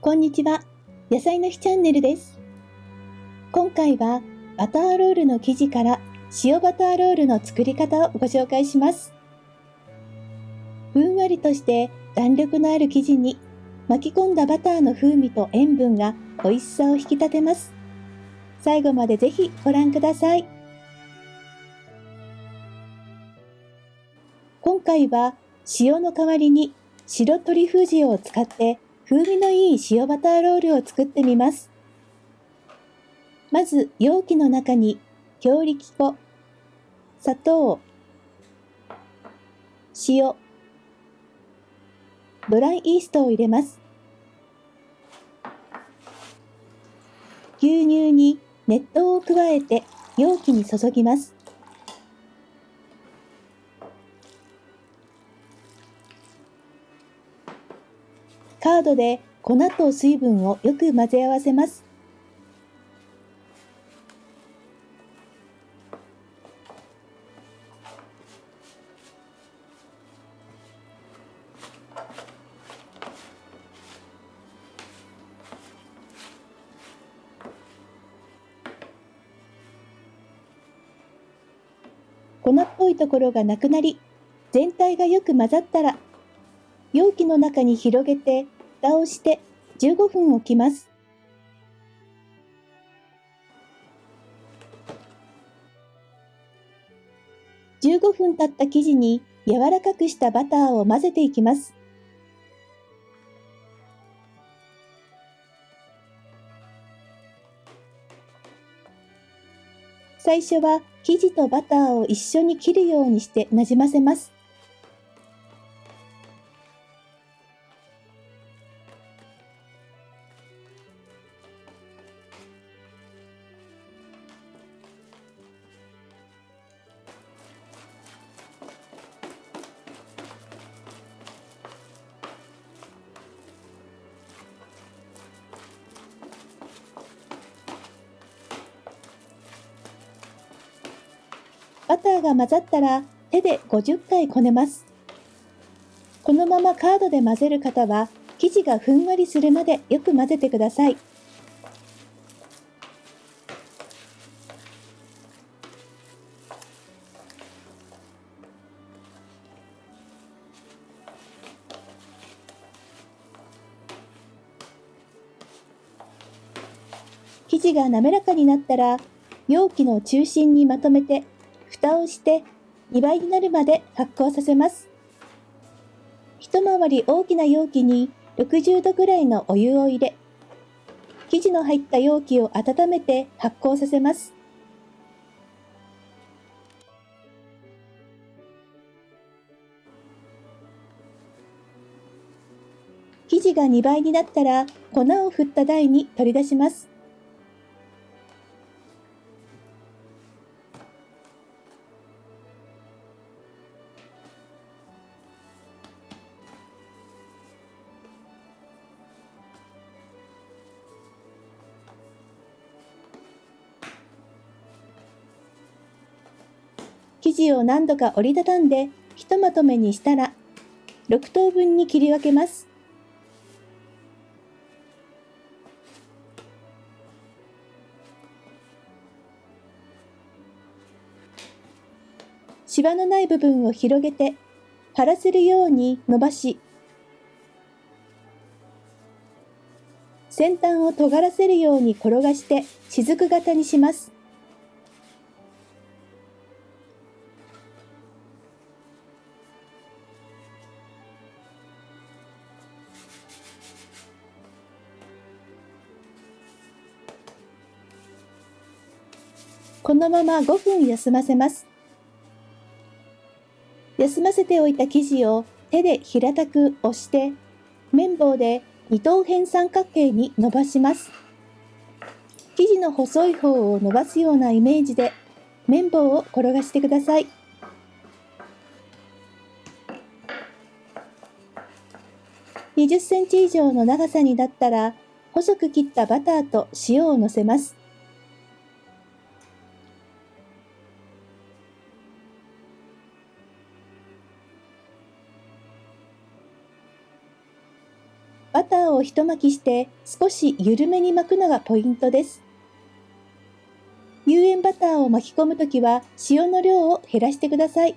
こんにちは。野菜の日チャンネルです。今回はバターロールの生地から塩バターロールの作り方をご紹介します。ふんわりとして弾力のある生地に巻き込んだバターの風味と塩分が美味しさを引き立てます。最後までぜひご覧ください。今回は塩の代わりに白トリュフ塩を使って風味のいい塩バターロールを作ってみます。まず容器の中に強力粉、砂糖、塩、ドライイーストを入れます。牛乳に熱湯を加えて容器に注ぎます。カードで粉と水分をよく混ぜ合わせます。粉っぽいところがなくなり、全体がよく混ざったら、容器の中に広げて蓋をして15分置きます。15分経った生地に柔らかくしたバターを混ぜていきます。最初は生地とバターを一緒に切るようにしてなじませます。バターが混ざったら手で50回こねます。このままカードで混ぜる方は生地がふんわりするまでよく混ぜてください。生地が滑らかになったら容器の中心にまとめて蓋をして2倍になるまで発酵させます。一回り大きな容器に60度ぐらいのお湯を入れ、生地の入った容器を温めて発酵させます。生地が2倍になったら粉を振った台に取り出します。生地を何度か折りたたんでひとまとめにしたら6等分に切り分けます。シワのない部分を広げて張らせるように伸ばし、先端を尖らせるように転がして雫型にします。このまま5分休ませます。休ませておいた生地を手で平たく押して麺棒で二等辺三角形に伸ばします。生地の細い方を伸ばすようなイメージで麺棒を転がしてください。20センチ以上の長さになったら細く切ったバターと塩をのせます。バターを一巻きして少し緩めに巻くのがポイントです。有塩バターを巻き込むときは塩の量を減らしてください。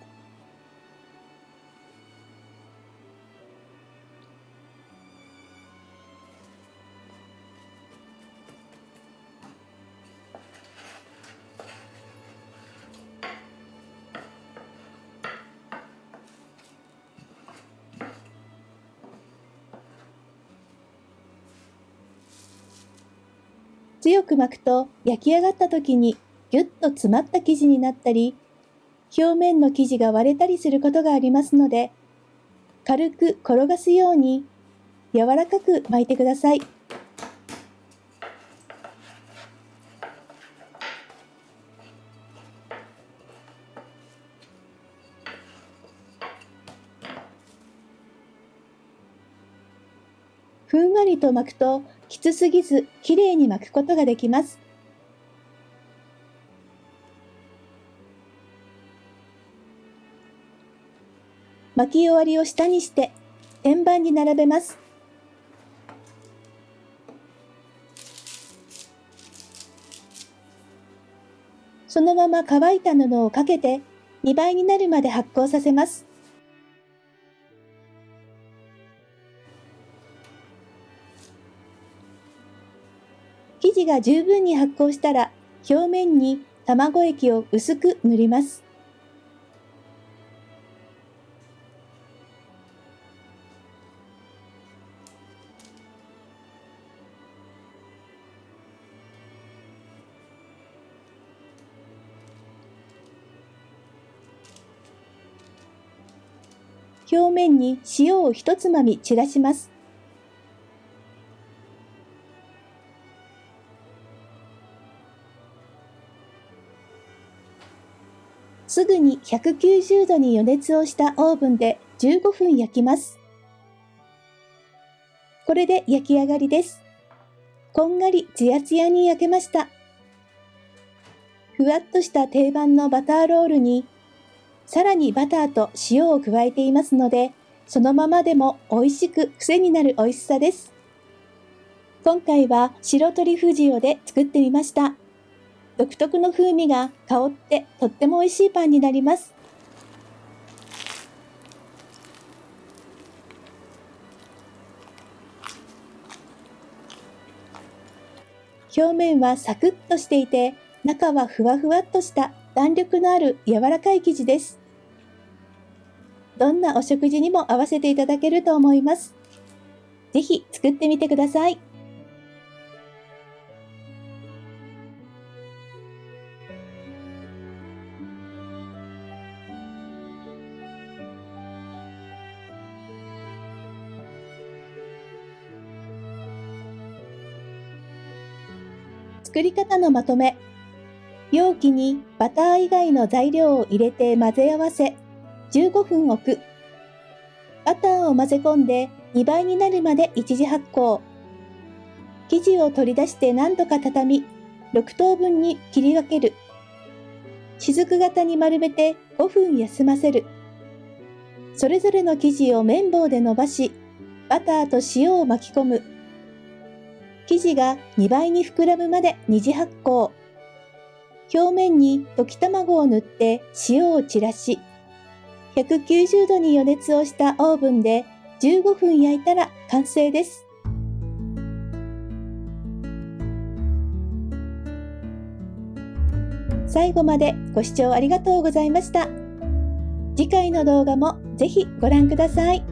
強く巻くと焼き上がった時にギュッと詰まった生地になったり、表面の生地が割れたりすることがありますので、軽く転がすように柔らかく巻いてください。ふんわりと巻くときつすぎずきれいに巻くことができます。巻き終わりを下にして天板に並べます。そのまま乾いた布をかけて2倍になるまで発酵させます。生地が十分に発酵したら表面に卵液を薄く塗ります。表面に塩を一つまみ散らします。すぐに190度に予熱をしたオーブンで15分焼きます。これで焼き上がりです。こんがりツヤツヤに焼けました。ふわっとした定番のバターロールに、さらにバターと塩を加えていますので、そのままでも美味しく癖になる美味しさです。今回は白トリュフ塩で作ってみました。独特の風味が香ってとっても美味しいパンになります。表面はサクッとしていて、中はふわふわっとした弾力のある柔らかい生地です。どんなお食事にも合わせていただけると思います。ぜひ作ってみてください。作り方のまとめ。容器にバター以外の材料を入れて混ぜ合わせ、15分置く。バターを混ぜ込んで2倍になるまで一次発酵。生地を取り出して何度か畳み、6等分に切り分ける。雫型に丸めて5分休ませる。それぞれの生地を麺棒で伸ばし、バターと塩を巻き込む。生地が2倍に膨らむまで二次発酵。表面に溶き卵を塗って塩を散らし、190度に予熱をしたオーブンで15分焼いたら完成です。最後までご視聴ありがとうございました。次回の動画もぜひご覧ください。